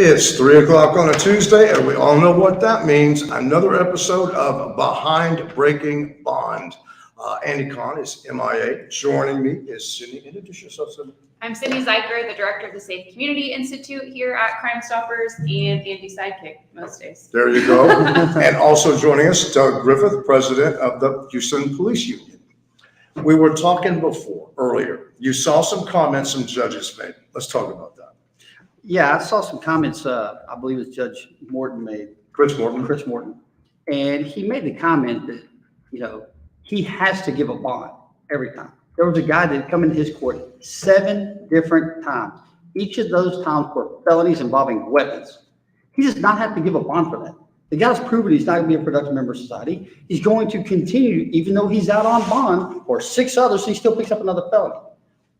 It's 3 o'clock on a Tuesday, and we all know what that means. Another episode of Behind Breaking Bond. Andy Kahn is MIA. Joining me is Sydney. Introduce yourself, Sydney. I'm Sydney Zeiker, the director of the Safe Community Institute here at Crime Stoppers, and Andy's sidekick most days. There you go. And also joining us, Doug Griffith, president of the Houston Police Union. We were talking earlier. You saw some comments some judges made. Let's talk about that. Yeah, I saw some comments, I believe it's Judge Morton made. Chris Morton. And he made the comment that, he has to give a bond every time. There was a guy that come into his court 7 different times. Each of those times were felonies involving weapons. He does not have to give a bond for that. The guy's proven he's not going to be a productive member of society. He's going to continue, even though he's out on bond or 6 others, he still picks up another felony.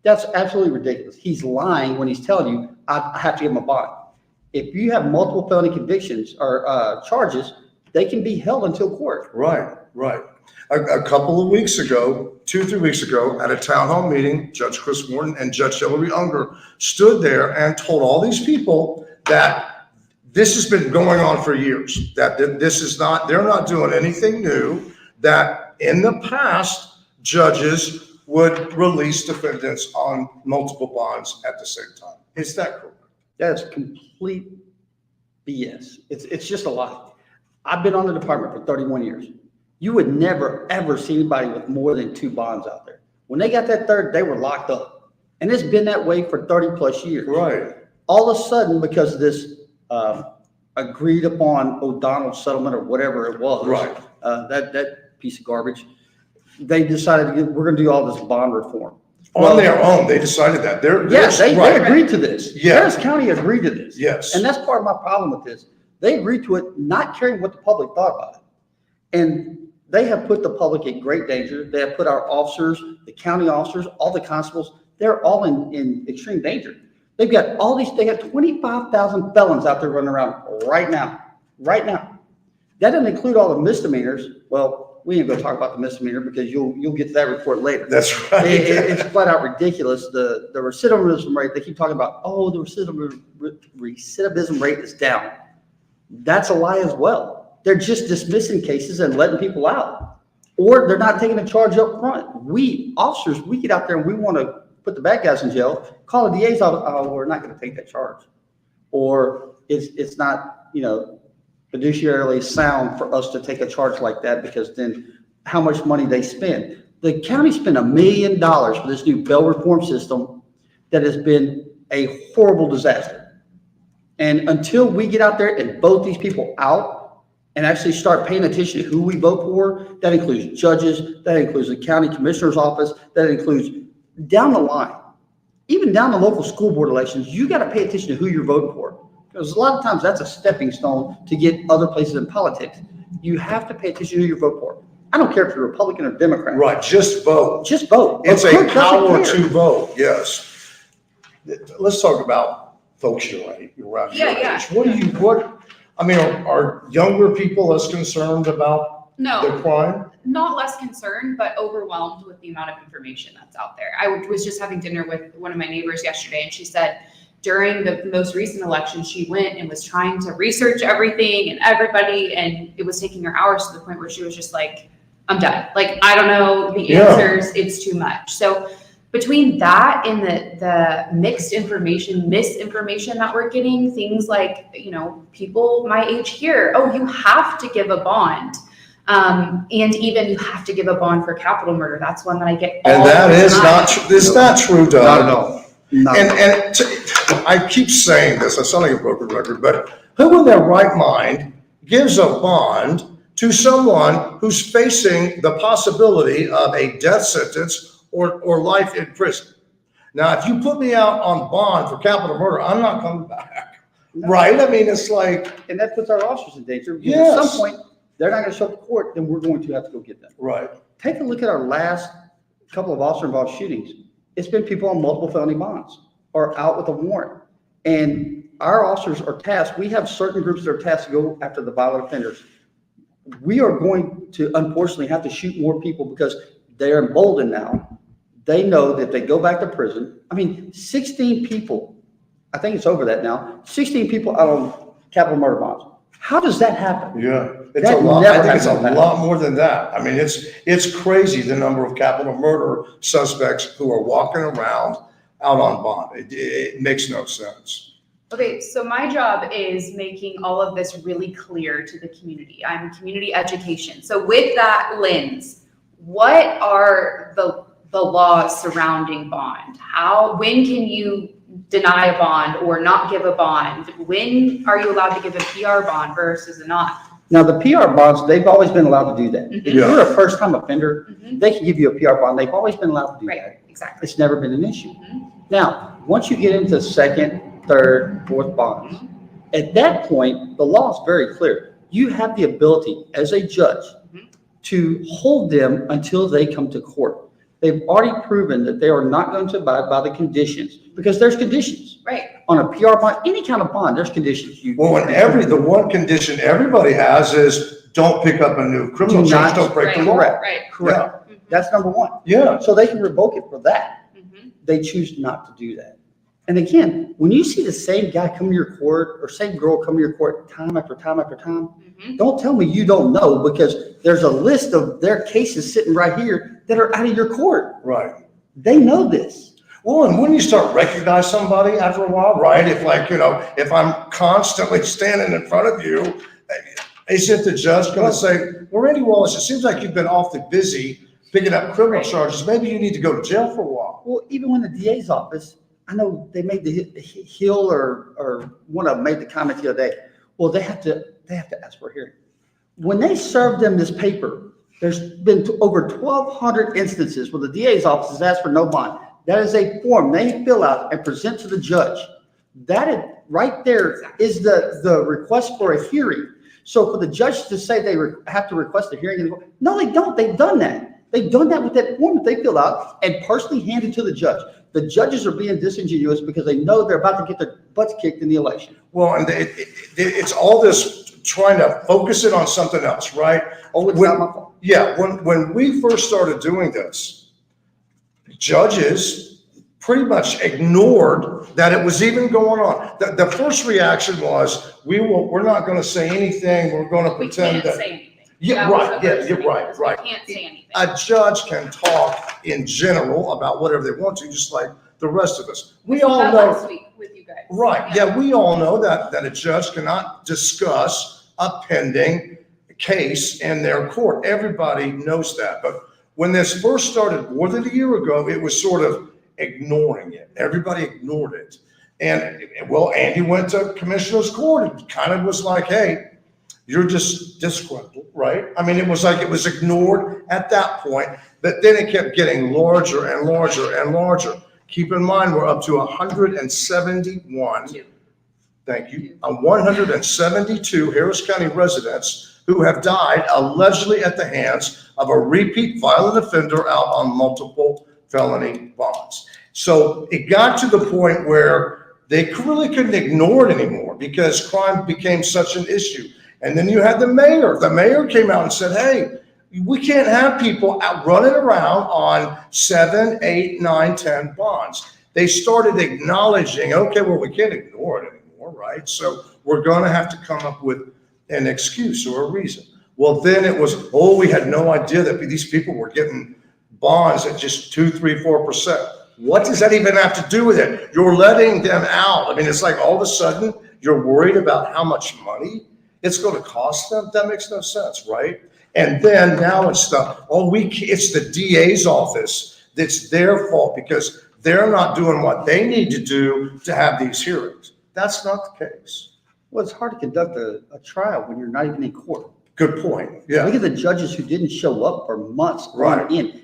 That's absolutely ridiculous. He's lying when he's telling you, I have to give him a bond. If you have multiple felony convictions or charges, they can be held until court. Right. A couple of weeks ago, 2-3 weeks ago, at a town hall meeting, Judge Chris Morton and Judge Hillary Unger stood there and told all these people that this has been going on for years, that this is not, they're not doing anything new, that in the past, judges would release defendants on multiple bonds at the same time. Is that correct? That's complete BS. It's just a lie. I've been on the department for 31 years. You would never, ever see anybody with more than 2 bonds out there. When they got that third, they were locked up. And it's been that way for 30 plus years. Right. All of a sudden, because of this agreed upon O'Donnell settlement or whatever it was, right. That piece of garbage, they decided we're going to do all this bond reform. On their own, they decided that. They agreed to this. Yes. Harris County agreed to this. Yes. And that's part of my problem with this. They agreed to it, not caring what the public thought about it. And they have put the public in great danger. They have put our officers, the county officers, all the constables, they're all in extreme danger. They've got they got 25,000 felons out there running around right now. That doesn't include all the misdemeanors. Well, we ain't gonna talk about the misdemeanor because you'll get to that report later. That's right. It's flat out ridiculous. The recidivism rate, they keep talking about, the recidivism rate is down. That's a lie as well. They're just dismissing cases and letting people out. Or they're not taking a charge up front. We, officers, we get out there and we want to put the bad guys in jail, call the DA's office, we're not going to take that charge. Or it's not, fiduciarily sound for us to take a charge like that, because then how much money they spend. The county spent $1 million for this new bail reform system that has been a horrible disaster. And until we get out there and vote these people out and actually start paying attention to who we vote for, that includes judges, that includes the county commissioner's office, that includes down the line, even down the local school board elections, you got to pay attention to who you're voting for. Because a lot of times that's a stepping stone to get other places in politics. You have to pay attention to who you vote for. I don't care if you're Republican or Democrat. Right, just vote. Just vote. It's a power to vote, yes. Let's talk about folks your age. Are younger people less concerned about the crime? Not less concerned, but overwhelmed with the amount of information that's out there. I was just having dinner with one of my neighbors yesterday, and she said during the most recent election, she went and was trying to research everything and everybody, and it was taking her hours to the point where she was just like, I'm done. Like, I don't know the answers. It's too much. So between that and the mixed information, misinformation that we're getting, things like, people my age here, you have to give a bond. And even you have to give a bond for capital murder. That's one that I get all the time. It's not true, Doug. Not at all. I keep saying this, I sound like a broken record, but who in their right mind gives a bond to someone who's facing the possibility of a death sentence or life in prison? Now, if you put me out on bond for capital murder, I'm not coming back. No. Right? I mean, it's like... And that puts our officers in danger. Yes. At some point, they're not going to show up to court, then we're going to have to go get them. Right. Take a look at our last couple of officer-involved shootings. It's been people on multiple felony bonds or out with a warrant. And our officers are tasked. We have certain groups that are tasked to go after the violent offenders. We are going to, unfortunately, have to shoot more people because they're emboldened now. They know that if they go back to prison, 16 people I think it's over that now. 16 people out on capital murder bonds. How does that happen? Yeah, it's That a lot. never I think it's a happened. lot more than that. I mean, it's crazy the number of capital murder suspects who are walking around out on bond. It makes no sense. Okay, so my job is making all of this really clear to the community. I'm community education. So with that lens, what are the laws surrounding bond? When can you deny a bond or not give a bond? When are you allowed to give a PR bond versus a not? Now, the PR bonds, they've always been allowed to do that. If Yeah. you're a first-time offender, Mhm. they can give you a PR bond. They've always been allowed to do that. Right, exactly. It's never been an issue. Mhm. Now, once you get into second, third, fourth bonds, at that point, the law is very clear. You have the ability as a judge to hold them until they come to court. They've already proven that they are not going to abide by the conditions, because there's conditions. Right. On a PR bond, any kind of bond, there's conditions. Well, the one condition everybody has is don't pick up a new criminal Do charge, not- don't break the Right. law. Right. Correct. Mhm. That's number one. Yeah, So they can revoke it for that. Mhm. They choose not to do that. And again, when you see the same guy come to your court or same girl come to your court time after time after time, Mhm. don't tell me you don't know, because there's a list of their cases sitting right here that are out of your court. right. They know this. Well, and when you start recognizing somebody after a while, right? If I'm constantly standing in front of you, isn't the judge going to say, well, Randy Wallace, it seems like you've been awfully busy picking up criminal Right. charges. Maybe you need to go to jail for a while. Well, even when the DA's office, I know they made the Hill or one of them made the comment the other day. Well, they have to ask for a hearing. When they served them this paper, there's been over 1,200 instances where the DA's office has asked for no bond. That is a form they fill out and present to the judge. That is, right there is the request for a hearing. So for the judge to say they have to request a hearing, no, they don't. They've done that. They've done that with that form that they fill out and personally handed to the judge. The judges are being disingenuous because they know they're about to get their butts kicked in the election. Well, and it's all this trying to focus it on something else, right? Oh, it's not my fault. Yeah, when we first started doing this, judges pretty much ignored that it was even going on. The first reaction was, we're not going to say anything. We're going to We pretend can't that. say anything. Yeah, That was right. the Yeah, first you're thing, right, was right. We can't say anything. A judge can talk in general about whatever they want to, just like the rest of us. We all That know. last week with you guys. Right, yeah, we all know that a judge cannot discuss a pending case in their court. Everybody knows that. But when this first started more than a year ago, it was sort of ignoring it. Everybody ignored it. And well, Andy went to commissioner's court and kind of was like, hey, you're just disgruntled, right? I mean, it was like it was ignored at that point, but then it kept getting larger and larger and larger. Keep in mind, we're up to 171. Two. Thank you. 172 Harris County residents who have died allegedly at the hands of a repeat violent offender out on multiple felony bonds. So it got to the point where they really couldn't ignore it anymore because crime became such an issue. And then you had the mayor. The mayor came out and said, hey, we can't have people out running around on 7, 8, 9, 10 bonds. They started acknowledging, okay, well, we can't ignore it anymore, right? So we're going to have to come up with an excuse or a reason. Well, then it was, oh, we had no idea that these people were getting bonds at just 2, 3, 4%. What does that even have to do with it? You're letting them out. I mean, it's like all of a sudden you're worried about how much money it's going to cost them. That makes no sense, right? And then now it's it's the DA's office that's their fault because they're not doing what they need to do to have these hearings. That's not the case. Well, it's hard to conduct a trial when you're not even in court. Good point. Yeah. Look at the judges who didn't show up for months Right. on end.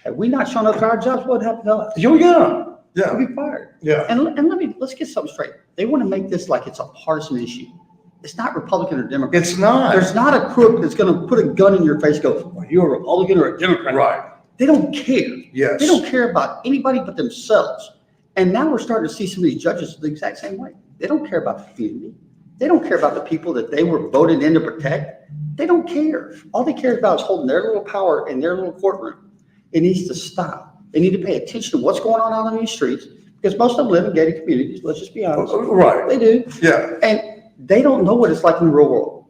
Had we not shown up to our jobs, what would happen to us? Yeah. We'd be fired. Yeah. And let's get something straight. They want to make this like it's a partisan issue. It's not Republican or Democrat. It's not. There's not a crook that's going to put a gun in your face and go, are you a Republican or a Democrat? Right. They don't care. Yes. They don't care about anybody but themselves. And now we're starting to see some of these judges the exact same way. They don't care about the community. They don't care about the people that they were voted in to protect. They don't care. All they care about is holding their little power in their little courtroom. It needs to stop. They need to pay attention to what's going on out on these streets because most of them live in gated communities, let's just be honest. Right, They do. yeah, And they don't know what it's like in the real world.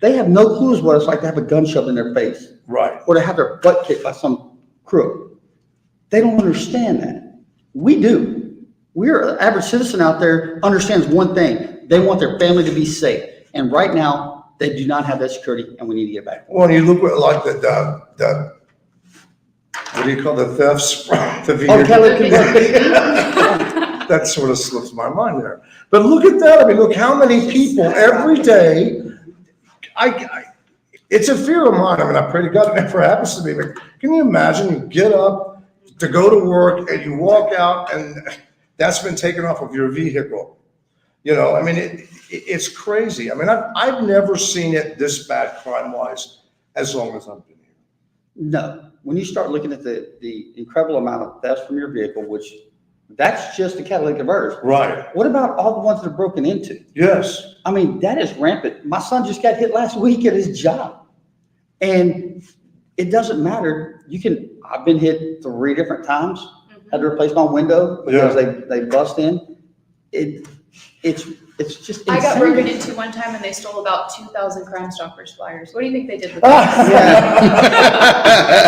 They have no clues what it's like to have a gun shoved in their face right. or to have their butt kicked by some crook. They don't understand that. We do. We're an average citizen out there understands one thing. They want their family to be safe. And right now, they do not have that security, and we need to get back. Well, you look at like the what do you call the thefts? The Oh, Kelly, that sort of slips my mind there. But look at that. I mean, look how many people every day. It's a fear of mine. I mean, I pray to God it never happens to me. But can you imagine? You get up to go to work and you walk out, and that's been taken off of your vehicle. You know, I mean, it's crazy. I mean, I've never seen it this bad crime-wise as long as I've been here. No. When you start looking at the incredible amount of thefts from your vehicle, which that's just the catalytic converters. Right. What about all the ones that are broken into? Yes. I mean, that is rampant. My son just got hit last week at his job. And it doesn't matter. I've been hit 3 different times, had to replace my window because they bust in. It's just insane. I got broken into one time and they stole about 2,000 Crime Stoppers flyers. What do you think they did with those?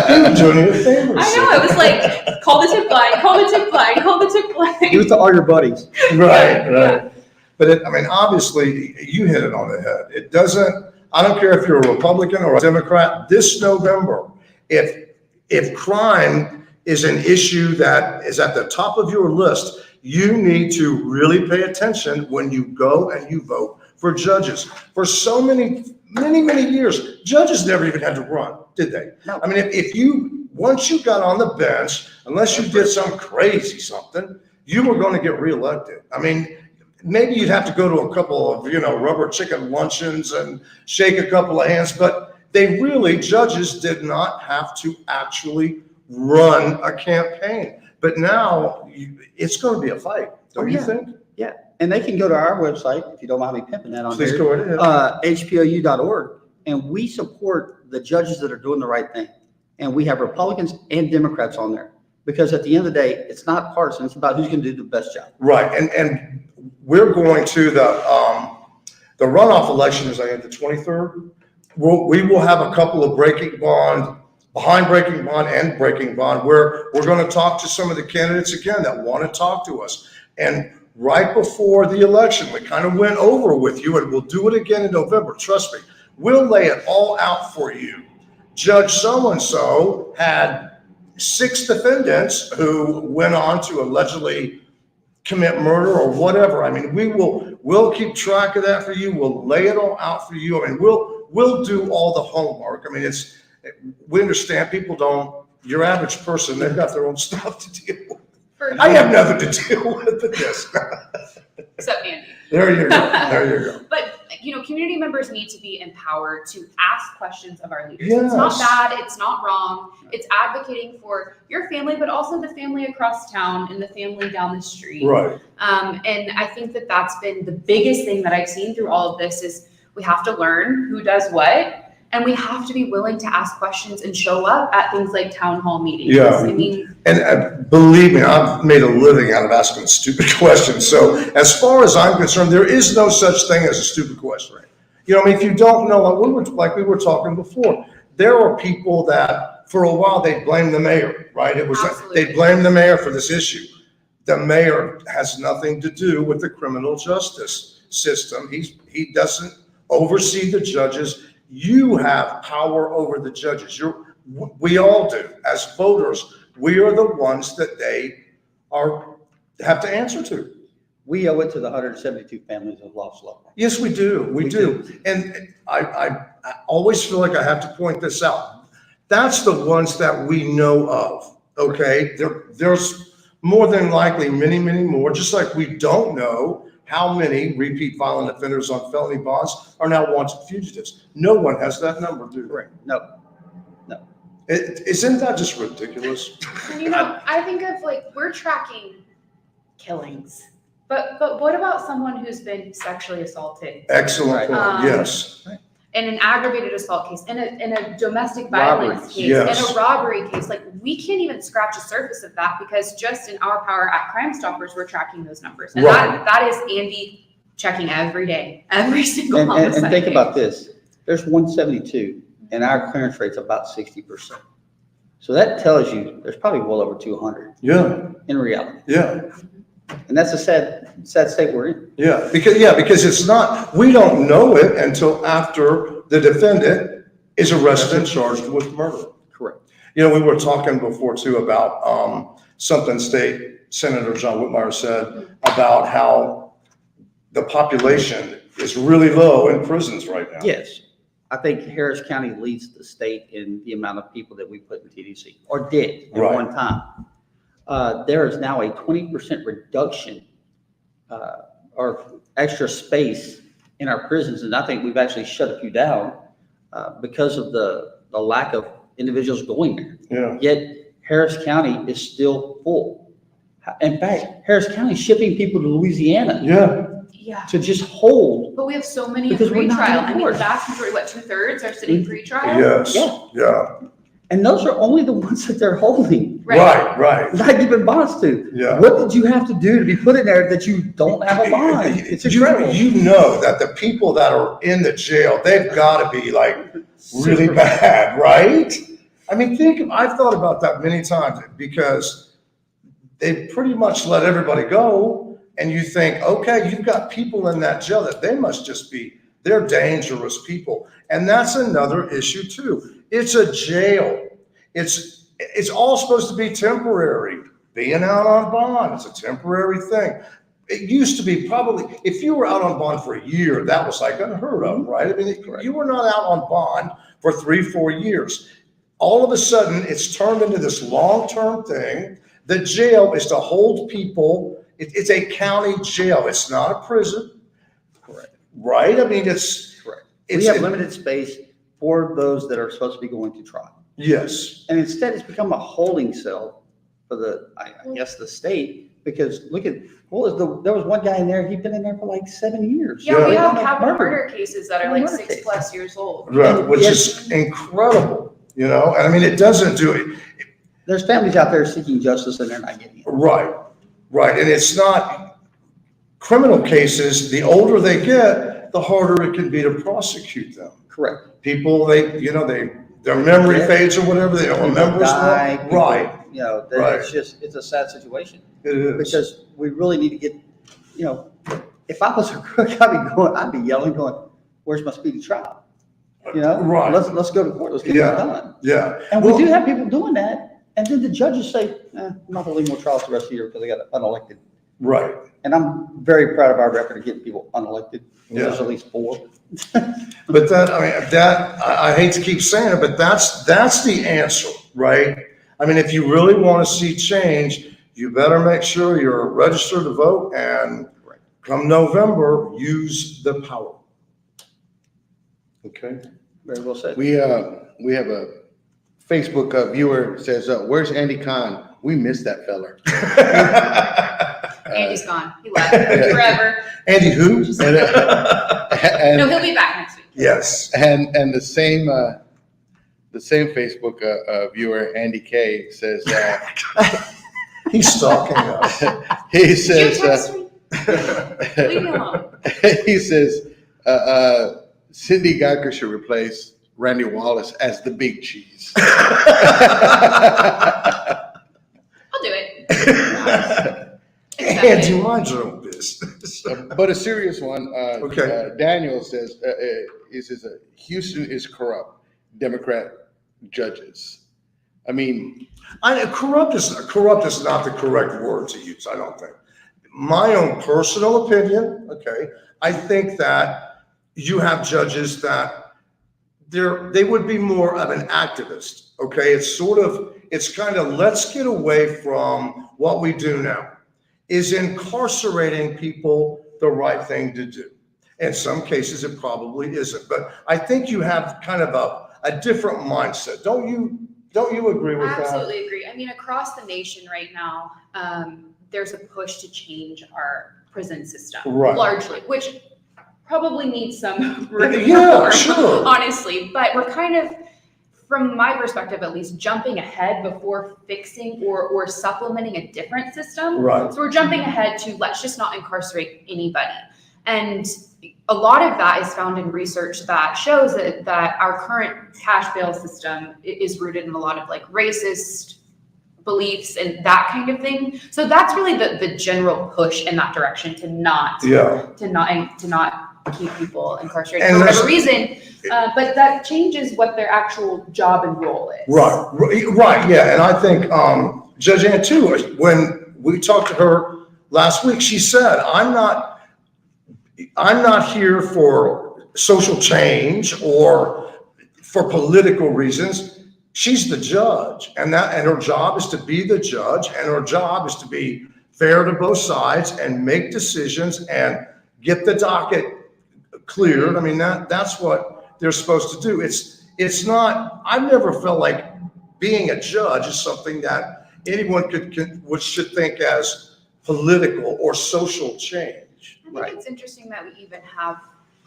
You were doing me a favor. I know, I was like, call the tip line, call the tip line, call the tip line. Give it to all your buddies. Right. But I mean, obviously, you hit it on the head. It doesn't, I don't care if you're a Republican or a Democrat, this November, if crime is an issue that is at the top of your list, you need to really pay attention when you go and you vote for judges. For so many years, judges never even had to run, did they? No. I mean, once you got on the bench, unless you did some crazy something, you were going to get reelected. I mean, maybe you'd have to go to a couple of, rubber chicken luncheons and shake a couple of hands, but judges did not have to actually run a campaign. But now it's going to be a fight, don't you think? Yeah. And they can go to our website, if you don't mind me pimping that on Please there. go right ahead. HPOU.org. And we support the judges that are doing the right thing. And we have Republicans and Democrats on there. Because at the end of the day, it's not partisan. It's about who's going to do the best job. Right. And we're going to the runoff election is, I think, the 23rd. We will have a couple of behind breaking bond and breaking bond, where we're going to talk to some of the candidates again that want to talk to us. And right before the election, we kind of went over with you, and we'll do it again in November. Trust me, we'll lay it all out for you. Judge so-and-so had 6 defendants who went on to allegedly commit murder or whatever. I mean, we'll keep track of that for you. We'll lay it all out for you. I mean, we'll do all the homework. I mean, we understand people don't, your average person, they've got their own stuff to deal with. I have nothing to deal with this. Except Andy. There you go. But, community members need to be empowered to ask questions of our leaders. Yes. It's not bad. It's not wrong. It's advocating for your family, but also the family across town and the family down the street. Right. And I think that that's been the biggest thing that I've seen through all of this is we have to learn who does what. And we have to be willing to ask questions and show up at things like town hall meetings. Yeah. I mean, and believe me, I've made a living out of asking stupid questions. So as far as I'm concerned, there is no such thing as a stupid question. I mean, if you don't know, like we were talking before, there are people that for a while they blame the mayor, right? It was they blame the mayor for this issue. The mayor has nothing to do with the criminal justice system. He doesn't oversee the judges. You have power over the judges. We all do. As voters, we are the ones that they have to answer to. We owe it to the 172 families of lost loved ones. Yes, we do. We do. And I always feel like I have to point this out. That's the ones that we know of, okay? There's more than likely many, many more, just like we don't know how many repeat violent offenders on felony bonds are now wanted fugitives. No one has that number, do they? No. Isn't that just ridiculous? I think of we're tracking killings, but what about someone who's been sexually assaulted? Excellent point. Yes. in an aggravated assault case, in a domestic violence Robberies. case, Yes. in a robbery case. Like, we can't even scratch the surface of that because just in our power at Crime Stoppers, we're tracking those numbers. And Right. that is Andy checking every day, every single And homicide think case. about this, there's 172 and our clearance rate's about 60%. So that tells you there's probably well over 200 Yeah, in reality. yeah. And that's a sad state we're in. Yeah, because it's not, we don't know it until after the defendant is arrested and charged with murder. Correct. You know, we were talking before too about something State Senator John Whitmire said about how the population is really low in prisons right now. Yes. I think Harris County leads the state in the amount of people that we put in TDC, or did at Right. one time. There is now a 20% reduction or extra space in our prisons, and I think we've actually shut a few down because of the lack of individuals going there. Yeah, Yet Harris County is still full. In fact, Harris County is shipping people to Louisiana yeah, Yeah. to just hold. But we have so many in Because we're not pretrial. in I mean, court. the vast majority, what, 2/3 are sitting pretrial? yes, Yeah. yeah, And those are only the ones that they're holding, right, not giving bonds to. yeah. What did you have to do to be put in there that you don't have a bond? It's incredible. You know that the people that are in the jail, they've got to be like really Super bad, right? I mean, I've thought about that many times because they pretty much let everybody go, and you think, okay, you've got people in that jail that they must just be, they're dangerous people. And that's another issue too. It's a jail. It's all supposed to be temporary. Being out on bond, it's a temporary thing. It used to be probably, if you were out on bond for a year, that was like unheard of, right? I mean, you were not out on bond for 3-4 years. All of a sudden, it's turned into this long-term thing. The jail is to hold people. It's a county jail. It's not a prison. Correct. Right? I mean, it's. Correct. It's, We have limited space for those that are supposed to be going to trial. yes. And instead, it's become a holding cell for I guess, the state, because look at, there was one guy in there, he'd been in there for like 7 years. Yeah, we Yeah. have capital murder cases that are like Murder 6+ years old. Right, which Yes. is incredible, you know? And I mean, it doesn't do it. There's families out there seeking justice and they're not getting it. Right, right. And it's not criminal cases, the older they get, the harder it can be to prosecute them. Correct. People, their memory Yeah. fades or whatever, they don't People remember as well. die, people- Right, You know, Right. it's a sad situation it is. because we really need to get, you know, if I was a crook, I'd be yelling, going, where's my speedy trial? You know, Right. let's go to court, let's get Yeah. it done. Yeah. And we Well, do have people doing that. And then the judges say, I'm not holding more trials the rest of the year because I got unelected. Right, And I'm very proud of our record of getting people unelected. There's Yeah. at least 4. but I hate to keep saying it, but that's the answer, right? I mean, if you really want to see change, you better make sure you're registered to vote, and come November, use the power. Okay? Very well said. We have a Facebook viewer says, "Where's Andy Kahn? We miss that feller." Andy's gone. He left forever. Andy who? No, he'll be back next week. Yes. And the same Facebook viewer, Andy K, says He's stalking us. he Did you says text me? Leave me alone. he says Cindy Geiger should replace Randy Wallace as the big cheese. I'll do it. Andy, mind your own business. But a serious one. Okay. Daniel says, he says, Houston is corrupt. Democrat judges. I mean, Corrupt is not the correct word to use, I don't think. My own personal opinion, okay, I think that you have judges that they would be more of an activist, okay? It's kind of, let's get away from what we do now. Is incarcerating people the right thing to do? In some cases, it probably isn't, but I think you have kind of a different mindset. Don't you agree with that? Absolutely agree. I mean, across the nation right now, there's a push to change our prison system, Right. largely, which probably needs some reform, Yeah, sure. honestly. But we're kind of, from my perspective at least, jumping ahead before fixing or supplementing a different system. Right. So we're jumping ahead to let's just not incarcerate anybody. And a lot of that is found in research that shows that our current cash bail system is rooted in a lot of like racist beliefs and that kind of thing. So that's really the general push in that direction to not keep people incarcerated And for whatever reason. But that changes what their actual job and role is. Right, yeah, and I think Judge Ann too, when we talked to her last week, she said, I'm not here for social change or for political reasons. She's the judge, and her job is to be the judge, and her job is to be fair to both sides and make decisions and get the docket cleared. I mean, that's what they're supposed to do. It's not, I've never felt like being a judge is something that anyone should think as political or social change. I think it's interesting that we even have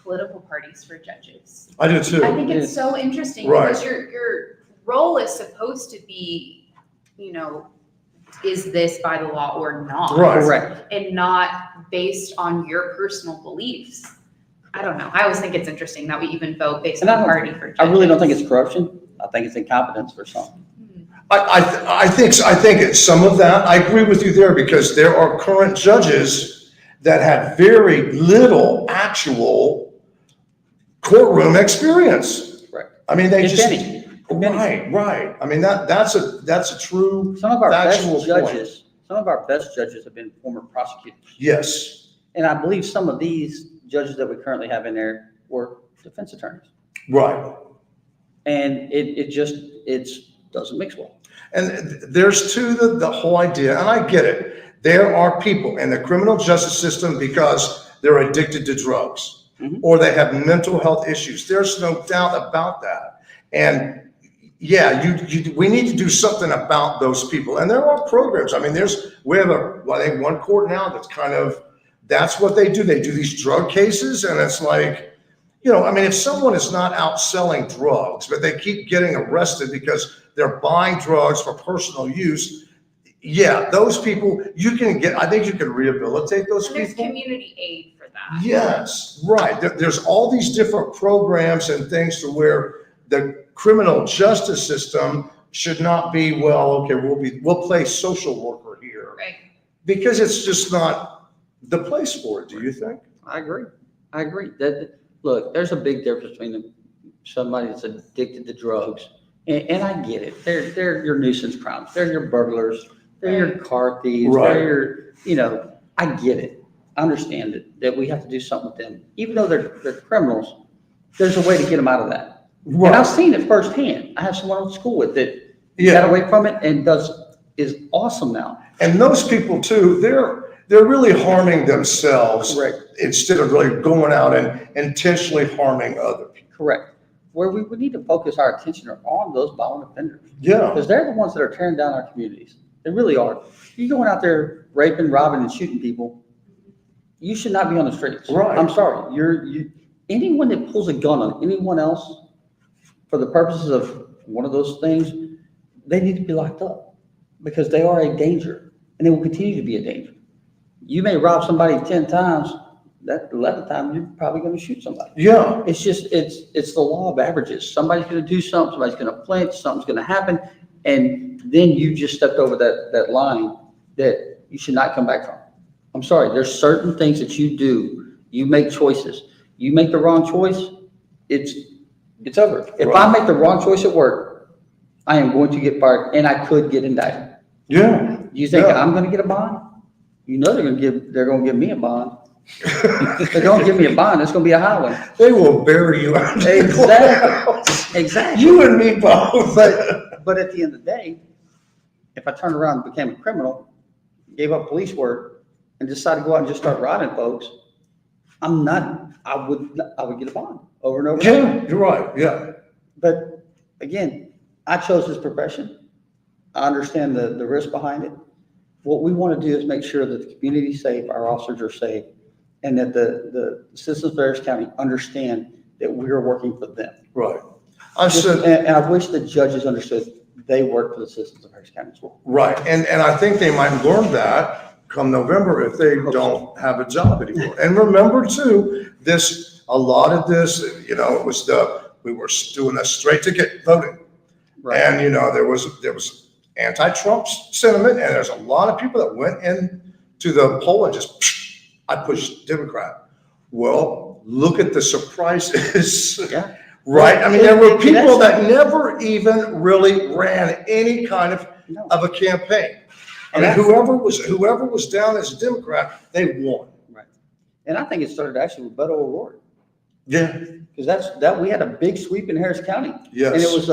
political parties for judges. I do too. I think it's so interesting because your role is supposed to be, is this by the law or not? Right. Correct. And not based on your personal beliefs. I don't know. I always think it's interesting that we even vote based on party for judges. I really don't think it's corruption. I think it's incompetence for some. I think it's some of that. I agree with you there because there are current judges that have very little actual courtroom experience. Right. I mean, they If just any. right. I mean, that's a true Some of our best factual judges, some of our best judges have been former prosecutors. Yes. And I believe some of these judges that we currently have in there were defense attorneys. Right. And it doesn't mix well. And there's the whole idea, and I get it. There are people in the criminal justice system because they're addicted to drugs or they have mental health issues. There's no doubt about that. And yeah, we need to do something about those people. And there are programs. I mean, we have I think one court now that's what they do. They do these drug cases, and it's like, I mean, if someone is not out selling drugs, but they keep getting arrested because they're buying drugs for personal use, yeah, those people, I think you can rehabilitate those And there's people. community aid for that. Yes, right. There's all these different programs and things to where the criminal justice system should not be, well, okay, we'll play social worker here. Right. Because it's just not the place for it, do you think? I agree. Look, there's a big difference between somebody that's addicted to drugs, and I get it. They're your nuisance crimes. They're your burglars. They're your car thieves. Right. They're your, I get it. I understand it, that we have to do something with them. Even though they're criminals, there's a way to get them out of that. Right. And I've seen it firsthand. I have someone I went to school with that got away from it and is awesome now. And those people too, they're really harming themselves. Correct. Instead of really going out and intentionally harming other people. Correct. Where we would need to focus our attention on those violent offenders. Yeah. Because they're the ones that are tearing down our communities. They really are. You going out there raping, robbing, and shooting people, you should not be on the streets. Right. I'm sorry. Anyone that pulls a gun on anyone else for the purposes of one of those things, they need to be locked up because they are a danger and they will continue to be a danger. You may rob somebody 10 times, that 11th time you're probably going to shoot somebody. Yeah. It's just, it's the law of averages. Somebody's going to do something, somebody's going to flinch, something's going to happen. And then you just stepped over that line that you should not come back from. I'm sorry. There's certain things that you do. You make choices. You make the wrong choice, it's over. If I make the wrong choice at work, I am going to get fired and I could get indicted. Yeah. You think I'm going to get a bond? You know they're going to give me a bond. If they don't give me a bond, it's going to be a high one. They will bury you out. Exactly. You and me both. But at the end of the day, if I turned around and became a criminal, gave up police work, and decided to go out and just start robbing folks, I would get a bond over and over again. Yeah, you're right. Yeah. But again, I chose this profession. I understand the risk behind it. What we want to do is make sure that the community is safe, our officers are safe, and that the citizens of Harris County understand that we're working for them. Right. I said, And I wish the judges understood they work for the citizens of Harris County as well. right, and I think they might learn that come November if they don't have a job anymore. And remember too, a lot of this, it was we were doing a straight ticket voting. Right. And, there was anti-Trump sentiment, and there's a lot of people that went in to the poll and just, I pushed Democrat. Well, look at the surprises. Yeah. Right? I mean, there were people that never even really ran any kind of a campaign. I mean, whoever was down as a Democrat, they won. Right. And I think it started actually with Beto O'Rourke. Yeah. Because we had a big sweep in Harris County. Yes. And it was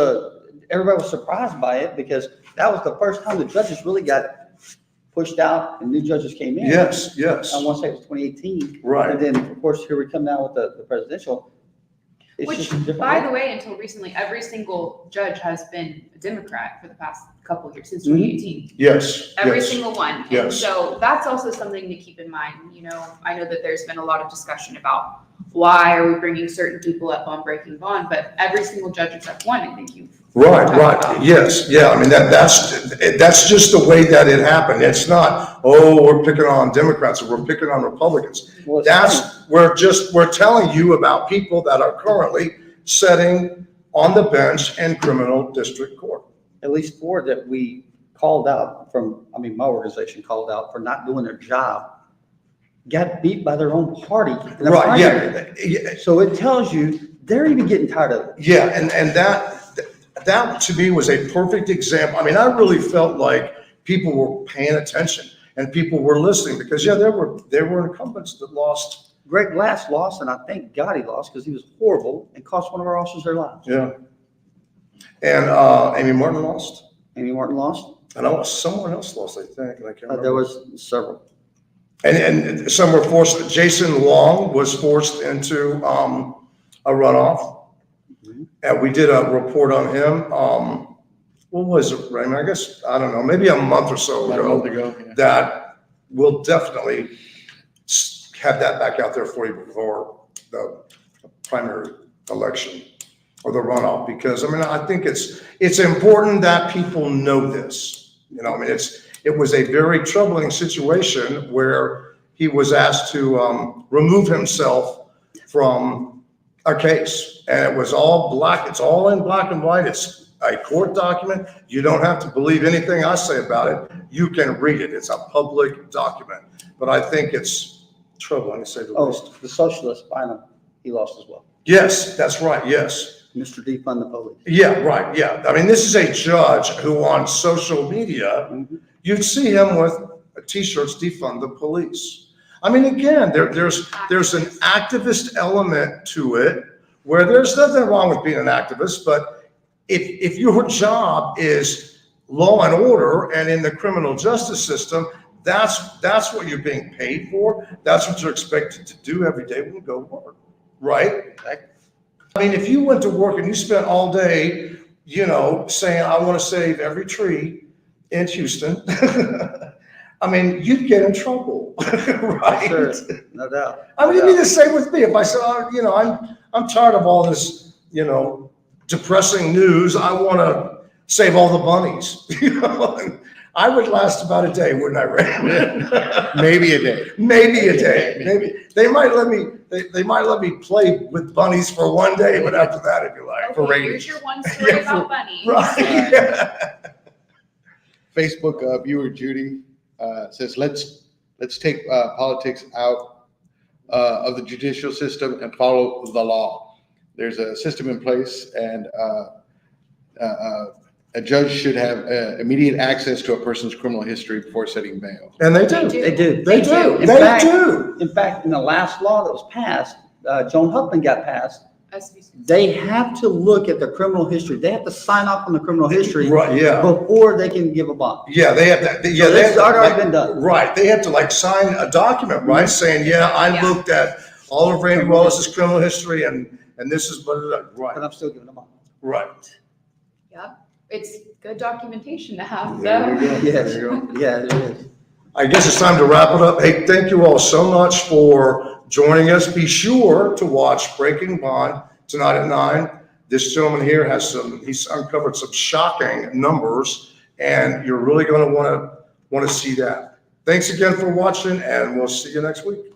everybody was surprised by it because that was the first time the judges really got pushed out and new judges came in. Yes, yes. I want to say it was 2018. Right. And then, of course, here we come now with the presidential. It's Which, just a different by way. the way, until recently, every single judge has been a Democrat for the past couple of years, since Mhm. 2018. Yes. Every yes. single one. And Yes. so that's also something to keep in mind. I know that there's been a lot of discussion about why are we bringing certain people up on Breaking Bond, but every single judge except one, I think you've Right, talked right. about. Yes, yeah. I mean, that's just the way that it happened. It's not, we're picking on Democrats or we're picking on Republicans. Well, it's We're telling you about people that are currently sitting on the bench in criminal district court. at least 4 that we called out my organization called out for not doing their job, got beat by their own party. in the Right, primary. yeah. So it tells you they're even getting tired of it. Yeah, and that to me was a perfect example. I mean, I really felt like people were paying attention and people were listening because, there were incumbents that lost. Greg Glass lost, and I thank God he lost because he was horrible and cost one of our officers their lives. Yeah. And Amy Martin lost. Amy Martin lost. And someone else lost, I think, and I can't remember. There was several. And some were forced. Jason Long was forced into a runoff. Mhm. And we did a report on him. What was it, Raymond? I guess, I don't know, maybe a month or so About a ago. month ago, yeah. That will definitely have that back out there for you before the primary election or the runoff, because I think it's important that people know this. It was a very troubling situation where he was asked to remove himself from a case, and it was all black. It's all in black and white. It's a court document. You don't have to believe anything I say about it. You can read it. It's a public document. But I think it's troubling, to say the least. Oh, the socialist, Bynum, he lost as well. Yes, that's right. Yes. Mr. Defund the police. Yeah, right. Yeah. I mean, this is a judge who on social media, Mhm. you'd see him with T-shirts, defund the police. I mean, again, there's an activist element to it where there's nothing wrong with being an activist, but if your job is law and order and in the criminal justice system, that's what you're being paid for. That's what you're expected to do every day when you go to work, right? I mean, if you went to work and you spent all day, saying, I want to save every tree in Houston, I mean, you'd get in trouble, right? Sure, no doubt. I mean, No it'd be doubt. the same with me. If I said, I'm tired of all this, depressing news. I want to save all the bunnies, and I would last about a day, wouldn't I, Ray? Maybe a day. Maybe a day. Maybe they might let me. They might let me play with bunnies for one day, but after that, it'd be like for Okay, ratings. here's your one story Yeah, about bunnies. Right. Yeah. Facebook viewer Judy says, let's take politics out of the judicial system and follow the law. There's a system in place, and a judge should have immediate access to a person's criminal history before setting bail. And they do. They do. They do. In They fact- do. In fact, in the last law that was passed, Joan Huffman got passed, SBC. they have to look at the criminal history. They have to sign off on the criminal history Right. Yeah. before they can give a bond. Yeah. They have that. Yeah. So They this have has already like- been done. Right. They have to sign a document, right, saying, I Yeah. looked at all of Randy Wallace's criminal history, and this is what it. Right. But I'm still giving a bond. Right. Yep. It's good documentation to have, There you though. go. Yes, There you go. yeah, it is. I guess it's time to wrap it up. Hey, thank you all so much for joining us. Be sure to watch Breaking Bond tonight at 9. This gentleman here he's uncovered some shocking numbers, and you're really going to want to see that. Thanks again for watching, and we'll see you next week.